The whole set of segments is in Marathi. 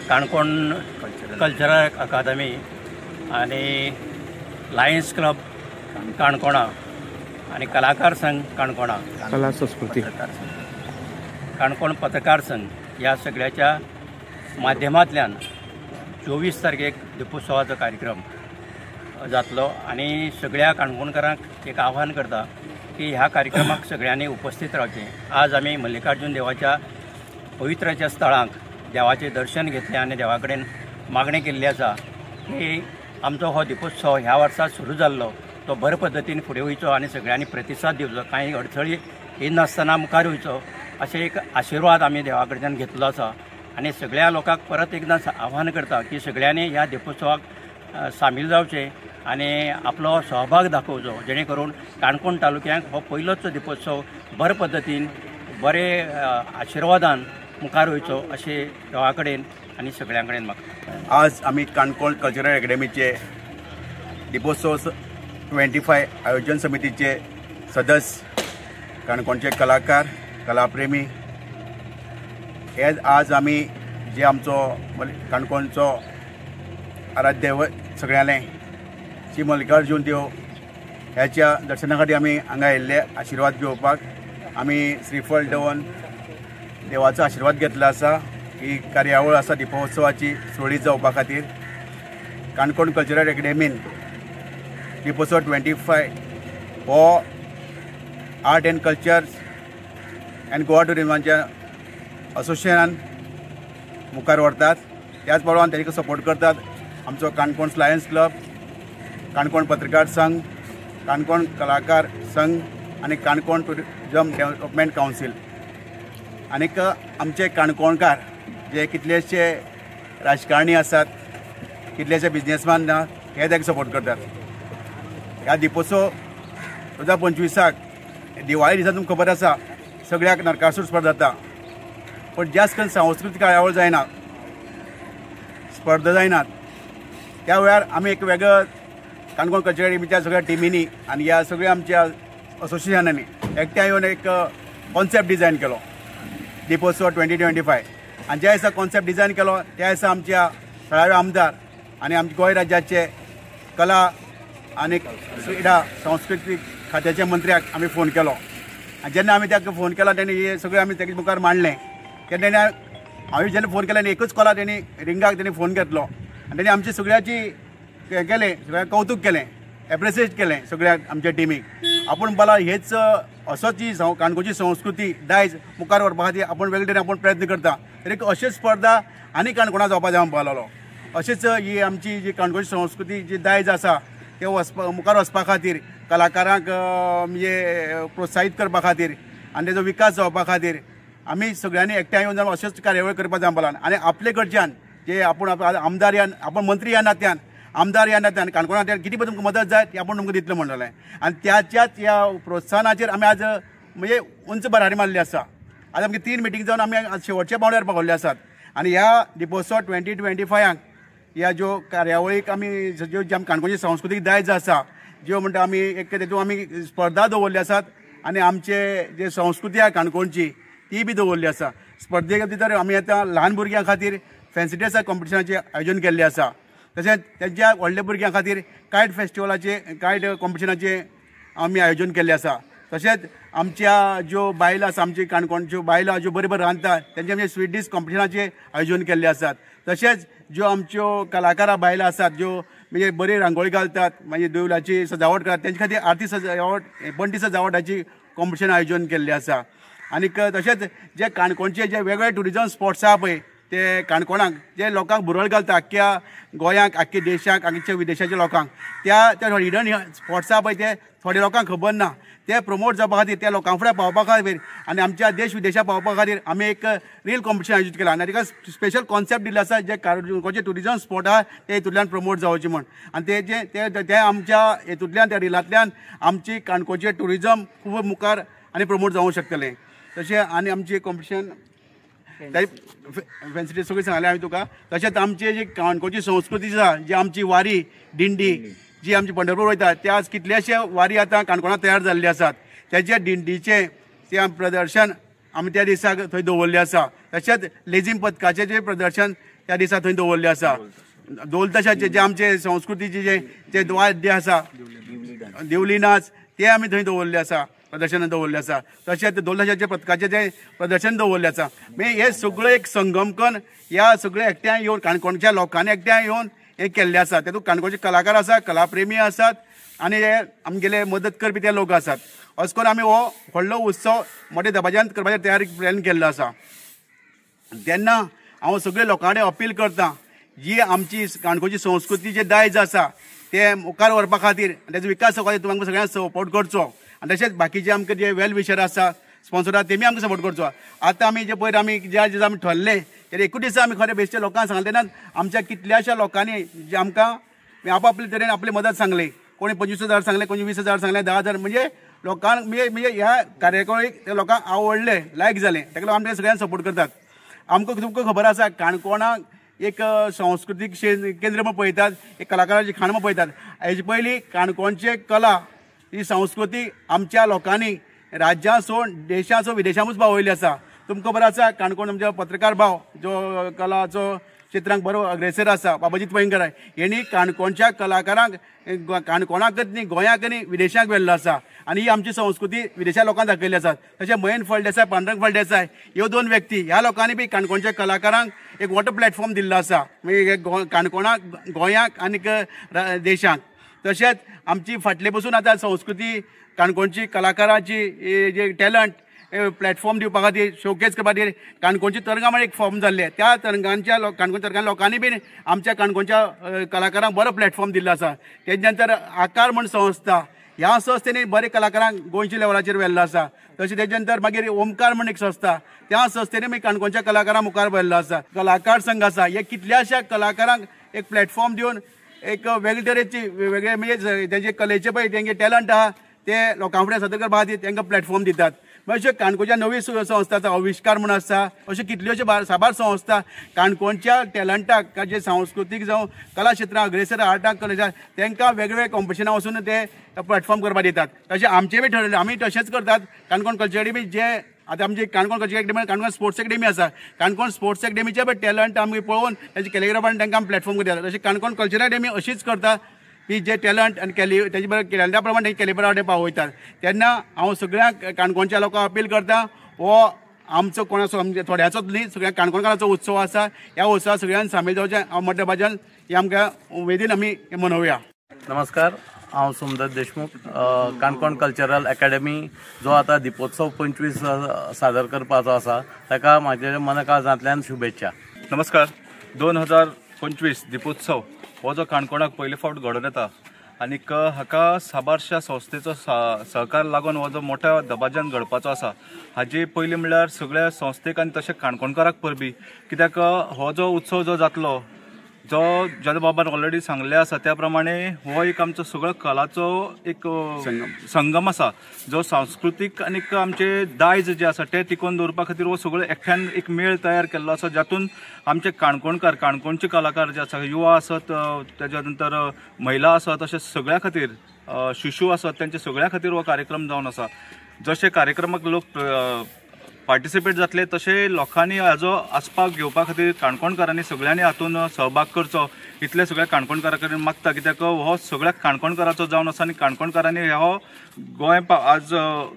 काणकोण कल्चरल अकादमी आणि लायन्स क्लब काणकोणा आणि कलाकार संघ काणकोणा, कला संस्कृती काणकोण पत्रकार संघ या सगळ्याच्या माध्यमांतल्यान 24 तारखेक दिपोत्सवाचो कार्यक्रम जातलो आणि सगळ्या काणकोणकारांक एक आव्हान करता की ह्या कार्यक्रमाक सगळ्यांनी उपस्थित रावचें। आज आमी मल्लिकार्जुन देवाच्या पवित्राच्या स्थळांक देवाचें दर्शन घेतलें आणि देवा कडेन मागणी केल्ली आसा की आमचो हो दिपोत्सव ह्या वर्सा सुरू जाल्लो तो बरे पद्दतीन फुडें वयचो आणि सगळ्यांनी प्रतिसाद दिवचो, कांय अडचणी येनासतना मुखार वयचो अशें एक आशिर्वाद आमी देवा कडच्यान घेतलो आसा। आणि सगळ्या लोकांक परत एकदां आव्हान करता की सगळ्यांनी ह्या दिपोत्सवाक सामील जावचें आणि आपलो सहभाग दाखोवचो, जेणे करून काणकोण तालुक्यांक हो पयलोच दिपोत्सव बरे पद्दतीन बरे आशिर्वादान मुखार वयचो अशें देवा कडेन आनी सगळ्यां कडेन मागता। आज आमी काणकोण कल्चरल अकॅडमीचे दिपोत्सव 25 आयोजन समितीचे सदस्य, काणकोणचे कलाकार, कलाप्रेमी हे आज आमी जे आमचो काणकोणचो आराध्य सगळ्यांले श्री मल्लिकार्जुन देव ह्याच्या दर्शना खातीर आमी हांगा आयिल्ले आशिर्वाद घेवपाक। आमी श्रीफळ दवन देवाचो आशिर्वाद घेतलो आसा। ही कार्यावळ आसा दिपोत्सवाची सुरळीत जावपा खातीर काणकोण कल्चरल अकॅडमीन दिपोत्सव 25 हो art and culture and Goa टुरिजमाच्या असोसिएशनान मुखार व्हरतात। त्याच प्रमाण ताका सपोर्ट करतात आमचो काणकोण लायन्स क्लब, काणकोण पत्रकार संघ, काणकोण कलाकार संघ आणि काणकोण टुरिजम डेव्हलपमेंट कावन्सील। आनीक आमचे काणकोणकार जे कितलेशे राजकारणी आसात, कितलेशे बिझनेसमॅन हे ताका सपोर्ट करतात। ह्या दिपोत्सव 2025 दिवाळी दिसा तुमकां खबर आसा सगळ्याक नरकासूर स्पर्धा जाता, पण जास्त करून सांस्कृतीक कार्यावळ जायना, स्पर्धा जायनात। त्या वेळार आमी एक वेगळो काणकोण कल्चरल अकॅडमीच्या सगळ्या टिमींनी आणि ह्या सगळ्या आमच्या असोसिएशनांनी एकठांय येवन एक कॉन्सेप्ट डिझायन केलो दिपोत्सव 2025। आणि ज्या दिसा कॉन्सेप्ट डिझायन केलो त्या दिसा आमच्या थळावे आमदार आणि आमच्या गोंय राज्याचे कला आणि क्रीडा सांस्कृतीक खात्याच्या मंत्र्याक आमी फोन केलो। आणि जेन्ना आमी ताका फोन केला तेणी हे सगळें आमी ताचे मुखार मांडलें। तेन्ना हांवें जेन्ना फोन केला एकूच कॉला तेणी रिंगाक तेणी फोन घेतलो आणि तेणी आमची सगळ्याची हें केलें, सगळ्यांक कौतुक केलें, एप्रिसिएट केलें सगळ्याक आमच्या टिमीक। आपण बाला हेच असोच ही काणकोणची संस्कृती दायज मुखार व्हरपा खातीर आपण वेगळे तरेन आपण प्रयत्न करता। तरी अशेच स्पर्धा आनी काणकोणा जावपा जाय पळयलो। अशेंच ही आमची जी काणकोणची संस्कृती जी दायज आसा ते मुखार वचपा खातीर कलाकारांक म्हणजे प्रोत्साहीत करपा खातीर आनी तेजो विकास जावपा खातीर आमी सगळ्यांनी एकठांय येवन अशेंच कार्यावळ करपा जाय पडला। आनी आपले कडच्यान जे आपण आमदार या आपण मंत्री या नात्यान आमदार या नात्यान काणकोणांतल्यान कितें पळय तुमकां मदत जाय ती आपण तुमकां दितलें म्हणलें। आनी त्याच्याच ह्या प्रोत्साहनाचेर आमी आज म्हणजे उंच भरारी मारली आसा। आज आमगे 3 मिटींग जावन आमी शेवटच्या पावण्यार पावल्ले आसात। आनी ह्या दिपोत्सव 2025 ह्या ज्यो कार्यावळीक आमी ज्यो काणकोणची सांस्कृतीक दायज आसा ज्यो म्हणटा आमी एक तेतून आमी स्पर्धा दवरल्ली आसात आनी आमचे जे संस्कृती आसा काणकोणची ती बी दवरल्ली आसा। स्पर्धे भितर आमी आतां ल्हान भुरग्यां खातीर फॅन्सी ड्रेस कॉम्पिटिशनाचें आयोजन केल्लें आसा। तशेंच तेंच्या व्हडल्या भुरग्यां खातीर कायट फेस्टिवलाचे कायट कॉम्पिटिशनाचें आमी आयोजन केल्लें आसा। तशेंच आमच्या ज्यो बायलो आसा आमची काणकोणच्यो बायलो ज्यो बऱ्यो बऱ्यो रांदतात तेंचे आमी स्वीट डीश कॉम्पिटिशनाचें आयोजन केल्लें आसात। तशेंच ज्यो आमच्यो कलाकारां बायलो आसात ज्यो म्हणजे बरी रांगोळी घालतात, मागीर देवळाची सजावट करतात, तेंचे खातीर आरती सजावट बंटी सजावटाची कॉम्पिटिशन आयोजन केल्लें आसा। आनीक तशेंच जे काणकोणचे जे वेगवेगळे टुरिजम स्पॉट्स आसा पळय ते काणकोणाक जे लोकांक बुरळ घालता अख्ख्या गोंयांक, अख्ख्या देशाक, अख्ख्या विदेशाच्या लोकांक त्या हिडन स्पॉट्स आसा पळय ते थोड्या लोकांक खबर ना, ते प्रमोट जावपा खातीर त्या लोकां फुडें पावपा खातीर आनी आमच्या देश विदेशाक पावपा खातीर आमी एक रील कॉम्पिटिशन आयोजीत केलां आनी ताका स्पेशल कॉन्सेप्ट दिल्लो आसा जे काणकोणचे टुरिजम स्पॉट आसा ते हितूंतल्यान प्रमोट जावचे म्हण। आनी ते आमच्या हितूंतल्यान त्या रिलांतल्यान आमची काणकोणचें टुरिजम खूब मुखार आनी प्रमोट जावंक शकतलें। तशें आनी आमची कॉम्पिटिशन फॅन्सी सगळी सांगलें हांवें तुका। तशेंच आमची जी काणकोणची संस्कृती आसा जी आमची वारी दिंडी जी आमची पंढरपूर वयता ते आज कितलेशे वारी आतां काणकोणांत तयार जाल्ले आसात। त्याच्या दिंडीचें तें प्रदर्शन आमी त्या दिसाक थंय दवरल्लें आसा। तशेंच लेझीम पथकाचें जें प्रदर्शन त्या दिसा थंय दवरले आसा. ढोल तशाचे जे आमचे संस्कृतीचे जे वाद्य आसा दिवली नाच ते आमी थंय दवरले आसा, प्रदर्शनां दवरले आसा. तशेंच ढोल तशाचे पथकाचे जे प्रदर्शन दवरले आसा. म्हणजे हे सगळें एक संगमकन ह्या सगळ्या एकट्यान येवन काणकोणच्या लोकांनी एकट्यान येवन हे केल्ले आसा. तेतूंत काणकोणचे कलाकार आसात, कलाप्रेमी आसात आनी हे आमगेले मदत करपी ते लोक आसात. अशें करून आमी हो व्हडलो उत्सव मोठ्या दबाज्यान करपाचें तयारी प्लॅन केल्लो आसा. तेन्ना हांव सगळ्या लोकां कडेन अपील करतां, जी आमची काणकोणची संस्कृती जे दायज आसा ते मुखार व्हरपा खातीर तेजो विकास खातीर तुमकां सगळ्यांक सपोर्ट करचो. आनी तशेंच बाकीचे आमकां जे वेल विशर आसा स्पॉन्सर आसा तेमी आमकां सपोर्ट करचो. आतां आमी जे पयर आमी ज्या दिसा आमी ठरले ते एकूच दिसा आमी खरे बेश्टे लोकांक सांगले तेन्ना आमच्या कितल्याशा लोकांनी जे आमकां आपआपले तरेन आपली मदत सांगली. कोणी 25,000 सांगले, कोणी 20,000 सांगले, 10,000 म्हणजे लोकांक म्हणजे ह्या कार्यक्रमाक ते लोकांक आवडले, लायक जालें. ताका लागून आमी सगळ्यांक सपोर्ट करतात. आमकां तुमकां खबर आसा काणकोणाक एक सांस्कृतीक केंद्र म्हण पळयतात, एक कलाकाराची खाण म्हण पळयतात. हेजे पयलीं काणकोणचे कला ही संस्कृती आमच्या लोकांनी राज्यां सोडून देशां सोडून विदेशांतूच पावयली आसा. तुमकां खबर आसा काणकोण आमचो पत्रकार भाव जो कलाचो क्षेत्रांक बरो अग्रेसर आसा, बाबाजीत पैंगीणकर, हेणी काणकोणच्या कलाकारांक काणकोणाकच न्ही गोंयाक न्ही विदेशांक व्हेल्लो आसा. आनी ही आमची संस्कृती विदेशा लोकांक दाखयली आसा. तशें मयन फळदेसाय, पांडुरंग फळदेसाय ह्यो दोन व्यक्ती ह्या लोकांनी बी काणकोणच्या कलाकारांक एक व्हडलो प्लॅटफॉर्म दिल्लो आसा, म्हणजे काणकोणाक गोंयाक आनीक देशांक. तशेंच आमची फाटले पसून आतां संस्कृती काणकोणची कलाकारांची जे टॅलंट प्लॅटफॉर्म दिवपा खातीर शोकेस करपा खातीर काणकोणची तरंगा म्हणून एक फॉर्म जाल्ले. त्या तरंगांच्या काणकोण तरंगा लोकांनी बी आमच्या काणकोणच्या कलाकारांक बरो प्लॅटफॉर्म दिल्लो आसा. तेजे नंतर आकार म्हण संस्था, ह्या संस्थेनी बरे कलाकारांक गोंयच्या लेवलाचेर व्हेल्लो आसा. तशें तेजे नंतर मागीर ओमकार म्हण एक संस्था, त्या संस्थेने मागीर काणकोणच्या कलाकारांक मुखार व्हेल्लो आसा. कलाकार संघ आसा, हे कितल्याशा कलाकारांक एक प्लॅटफॉर्म दिवन एक वेगळे तरेची वेगळे म्हणजे तेजे कलेचे पळय तेंगे टॅलंट आहा ते लोकां फुडें सादर करपा खातीर तांकां प्लॅटफॉर्म दितात. अशें काणकोणच्या नवी संस्थांचो आविश्कार म्हण आसा. अश्यो कितल्योश्यो साबार संस्था काणकोणच्या टॅलंटाक जे सांस्कृतीक जावं कला क्षेत्रांत अग्रेसर आर्टाक कलेच्या तांकां वेगवेगळ्या कॉम्पिटिशनां वचून ते प्लॅटफॉर्म करपाक दितात. तशें आमचें बी ठरयलें, आमी तशेंच करतात. काणकोण कल्चर अकॅडमी जे आतां आमची Canacona culture academy Canacona sports academy आसा, काणकोण स्पोर्ट्स अकॅडमीचे पळय टॅलंट आमी पळोवन ताचे कॅलिग्राफान तांकां आमी प्लॅटफॉर्म करतात. तशें काणकोण कल्चर अकॅडमी अशीच करता की जे टॅलंट आनी तेजे बरोबर टॅलंटा प्रमाणे कॅलिबरा कडेन पावयतात. तेन्ना हांव सगळ्यांक काणकोणच्या लोकांक अपील करता, हो आमचो कोणाचो थोड्याचोच न्ही सगळ्या काणकोणकारांचो उत्सव आसा. ह्या उत्सवाक सगळ्यांनी सामील जावचें हांव मोठ्या भाज्यान हे आमकां उमेदीन आमी मनोवया. नमस्कार, हांव सुंदर देशमुख. काणकोण कल्चरल अकॅडमी जो आतां दिपोत्सव 25 सादर करपाचो आसा ताका म्हाजे मनाकाळजांतल्यान शुभेच्छा. नमस्कार. 2025 दिपोत्सव हो जो काणकोणाक पयले फावट घडोवन येता आनीक हाका साबारशा संस्थेचो सहकार लागून हो जो मोठ्या दबाज्यान घडपाचो आसा. हाजी पयली म्हणल्यार सगळ्या संस्थेक आनी तशें काणकोणकाराक परबी, कित्याक हो जो उत्सव जो जातलो जो जल बाबान ऑलरेडी सांगले आसा त्या प्रमाणे हो एक आमचो सगळो कलाचो एक संगम आसा, जो सांस्कृतीक आनीक आमचे दायज जे आसा ते टिकोवन दवरपा खातीर हो सगळो एकठ्यान एक मेळ तयार केल्लो आसा, जातून आमचे काणकोणकार काणकोणचे कलाकार जे आसा, युवा आसत, तेज्या नंतर महिला आसत, तशें सगळ्या खातीर शिशू आसत, तेंचे सगळ्या खातीर हो कार्यक्रम जावन आसा. जशे कार्यक्रमाक लोक पार्टिसिपेट जातले तशें लोकांनी हाजो आस्पाव घेवपा खातीर काणकोणकारांनी सगळ्यांनी हातून सहभाग करचो इतले सगळ्या काणकोणकारां कडेन मागता. कित्याक हो सगळ्या काणकोणकाराचो जावन आसा आनी काणकोणकारांनी हो गोंय आज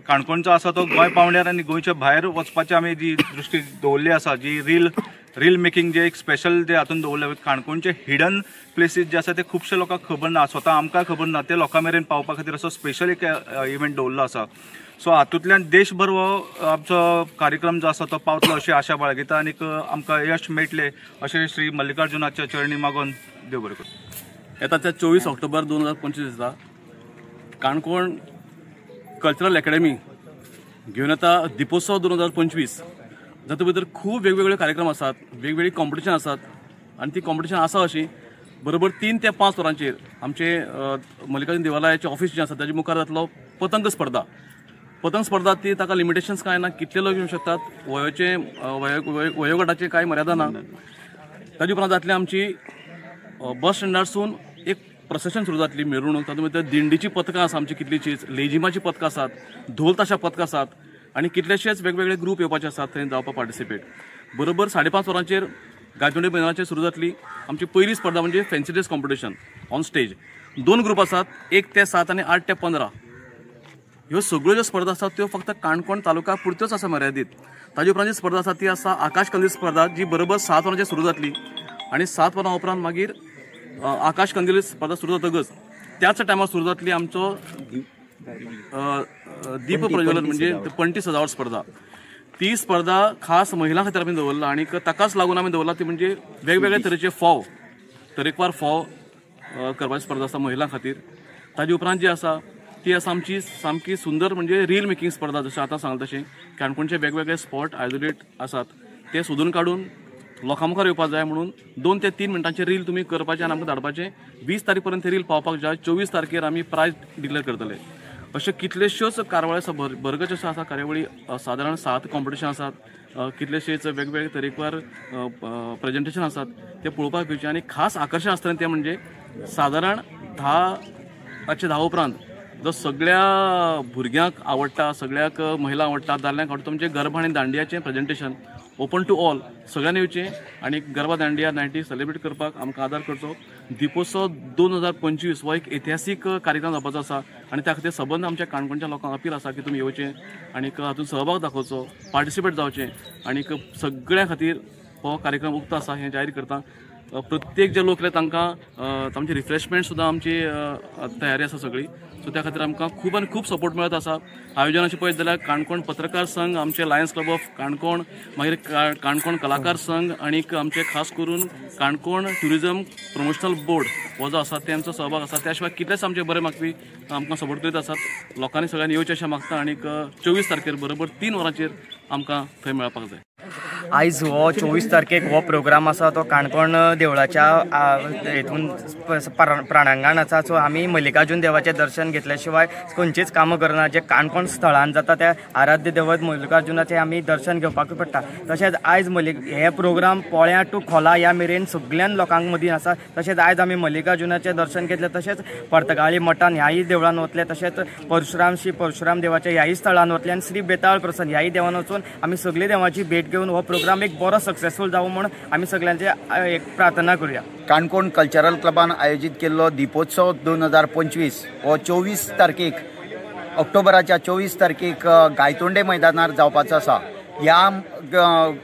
काणकोणचो आसा तो गोंय पावंड्यार आनी गोंयच्या भायर वचपाची आमी जी दृश्टी दवरली आसा, जी रील मेकिंग जे एक स्पेशल जे हातून दवरले. काणकोणचे हिडन प्लेसीस जे आसा ते खुबशे लोकांक खबर ना, स्वता आमकां खबर ना, ते लोकां मेरेन पावपा खातीर असो स्पेशल एक इव्हेंट दवरलो आसा. सो हातूंतल्यान देशभर हो आमचो कार्यक्रम जो आसा तो पावतलो अशी आशा बाळगिता आनीक आमकां यश मेळटलें अशें श्री मल्लिकार्जुनाच्या चरणी मागून देव बरें करूं. येता 24 ऑक्टोबर 2025 दिसा काणकोण कल्चरल अकॅडमी घेवन येता दिपोत्सव 2025. जातूं भितर खूब वेगवेगळे कार्यक्रम आसात, वेगवेगळी कॉम्पिटिशन आसात आनी ती कॉम्पिटिशन आसा अशी बरोबर 3 ते 5 वरांचेर आमचे मल्लिकार्जुन देवालयाचे ऑफिस जे आसा ताजे मुखार जातलो पतंग स्पर्धा. पतंग स्पर्धा ती ताका लिमिटेशन्स कांय ना, कितले लोक येवं शकतात, वयोगटाचे कांय मर्यादा ना. ताजे उपरांत जातली आमची बस स्टँडारसून एक प्रोसेशन सुरू जातली, मिरवणूक. तातूंत भितर दिंडीची पथकां आसा आमची कितलीशीच, लेजिमाची पथकां आसात, ढोल ताशा पथकां आसात आनी कितलेशेच वेगवेगळे ग्रूप येवपाचे आसात थंय जावपाक पार्टिसिपेट. बरोबर 5:30 वरांचेर गायतोंडे मैदानाचेर सुरू जातली आमची पहिली स्पर्धा म्हणजे fancy dress competition on stage. 2 group आसात, 1 ते 7 आणि 8 ते 15. ह्यो सगळ्यो ज्यो स्पर्धा आसात त्यो फक्त काणकोण तालुका पुरत्योच आसा मर्यादीत. ताजे उपरांत जी स्पर्धा आसा ती आसा आकाश कंदील स्पर्धा, जी बरोबर 7 वरांचेर सुरू जातली आणि 7 वरां उपरांत मागीर आकाश कंदील स्पर्धा सुरू जातकच त्याच टायमार सुरू जातली आमचो दीप प्रज्वलन म्हणजे पणटी सजावट स्पर्धा. ती स्पर्धा खास महिलां खातीर आमी दवरला आणि ताकाच लागून आमी दवरला ती म्हणजे वेगवेगळे तरेचे फोव, तरेकवार फोव करपाची स्पर्धा आसा महिलां खातीर. ताजे उपरांत जी आसा ती आसा आमची सामकी सुंदर म्हणजे रील मेकिंग स्पर्धा. जशें आतां सांगला तशें काणकोणचे वेगवेगळे स्पॉट आयसोलेट आसात ते सोदून काडून लोकां मुखार येवपाक जाय म्हणून 2 ते 3 मिनटांचे रील तुमी करपाचे आनी आमकां धाडपाचे. 20 तारीख पर्यंत रील पावपाक जाय. 24 तारखेर आमी प्रायज डिक्लेअर करतले. अशे कितलेश्योच कार्यावळी आसा, भरगच अशो आसा कार्यावळी. सादारण 7 कॉम्पिटिशन आसात, कितलेशेच वेगवेगळे तरेकवार प्रेजेंटेशन आसात ते पळोवपाक येवचे. आनी खास आकर्शण आसतलें तें म्हणजे सादारण 10 उपरांत जो सगळ्या भुरग्यांक आवडटा, सगळ्याक महिला आवडटा, दादल्यांक आवडटा म्हणजे गरबा आनी दांडियाचें प्रेजेंटेशन ओपन टू ऑल. सगळ्यांनी येवचें आनी गरबा दांडिया नायटी सेलिब्रेट करपाक आमकां आदार करचो. दिपोत्सव 2025 हो एक ऐतिहासीक कार्यक्रम जावपाचो आसा आनी त्या खातीर सबंद आमच्या काणकोणच्या लोकांक अपील आसा की तुमी येवचें आनी हातूंत सहभाग दाखोवचो, पार्टिसिपेट जावचें आनी सगळ्यां खातीर हो कार्यक्रम उक्तो आसा हें जाहीर करता. प्रत्येक जे लोक तांकां तांचे रिफ्रेशमेंट सुद्दां आमची तयारी आसा सगळी. सो त्या खातीर आमकां खूब आनी खूब सपोर्ट मेळत आसा. आयोजनाचें पळयत जाल्यार काणकोण पत्रकार संघ, आमचे लायन्स क्लब ऑफ काणकोण, मागीर काणकोण कलाकार संघ आणि आमचे खास करून काणकोण ट्युरिजम प्रमोशनल बोर्ड हो जो आसा तेंचो सहभाग आसा. त्या शिवाय कितलेच आमचे बरे मागपी आमकां सपोर्ट करीत आसात. लोकांनी सगळ्यांनी येवचें अशें मागता आनी 24 तारखेर बरोबर 3 वरांचेर आमकां थंय मेळपाक जाय. आयज हो 24 तारखेक हो प्रोग्राम आसा तो काणकोण देवळाच्या हेतून प्राणांगण आसा. सो आमी मल्लिकार्जून देवाचें दर्शन घेतल्या शिवाय खंयचीच कामां करना. जे काणकोण स्थळान जाता त्या आराध्य देवत मल्लिकार्जुनाचें आमी दर्शन घेवपाक पडटा. तशेंच आयज हे प्रोग्राम पोळ्या टू खोला ह्या मेरेन सगळ्यान लोकांक मदीं आसा. तशेंच आयज आमी मल्लिकार्जुनाचें दर्शन घेतलें. तशेंच पर्तगाळी मठान ह्याय देवळान वतले. तशेंच श्री परशुराम देवाच्या ह्याय स्थळान वतले आनी श्री बेताळ प्रसन्न ह्याय देवान वचून आमी सगळी देवाची भेट घेवन हो प्रोग्राम एक बरो सक्सेसफूल जावं म्हणून आमी सगळ्यांचे एक प्रार्थना करूया. काणकोण कल्चरल क्लबान आयोजीत केल्लो दिपोत्सव 2025 हो 24 तारखेक ऑक्टोबराच्या 24 तारखेक गायतोंडे मैदानार जावपाचो आसा. ह्या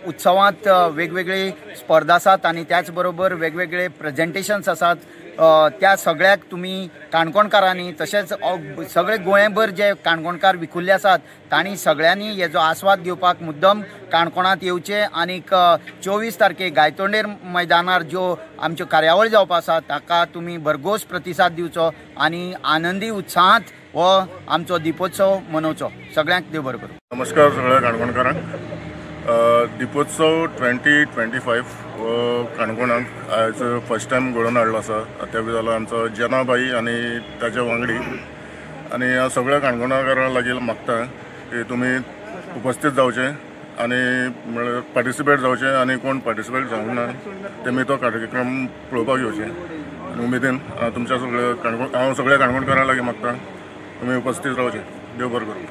उत्सवांत वेगवेगळे स्पर्धा आसात आनी त्याच बरोबर वेगवेगळे प्रेजेंटेशन्स आसात. त्या सगळ्याक तुमी काणकोणकारांनी तशेंच सगळे गोंयभर जे काणकोणकार विखुल्ले आसात तांणी सगळ्यांनी हेजो आस्वाद घेवपाक मुद्दम काणकोणांत येवचें. आनीक 24 तारखेक गायतोंडे मैदानार ज्यो आमच्यो कार्यावळी जावपाक आसात ताका तुमी भरघोस प्रतिसाद दिवचो आनी आनंदी उत्साहांत हो आमचो दिपोत्सव मनोवचो. सगळ्यांक देव बरें करूं. नमस्कार सगळ्या काणकोणकारांक. दिपोत्सव 2025 हो काणकोणाक आयज फर्स्ट टायम घडोवन हाडलो आसा. त्या भितर आमचो जनाबाई आनी ताच्या वांगडी आनी हांव सगळ्या काणकोणकारांक लागीं मागता की तुमी उपस्थित जावचें आनी पार्टिसिपेट जावचें आनी कोण पार्टिसिपेट जावंक ना तेमी तो कार्यक्रम पळोवपाक येवचें. आनी उमेदीन तुमच्या सगळ्या हांव सगळ्या काणकोणकारांक लागीं मागता तुमी उपस्थित रावचें. देव बरें करूं.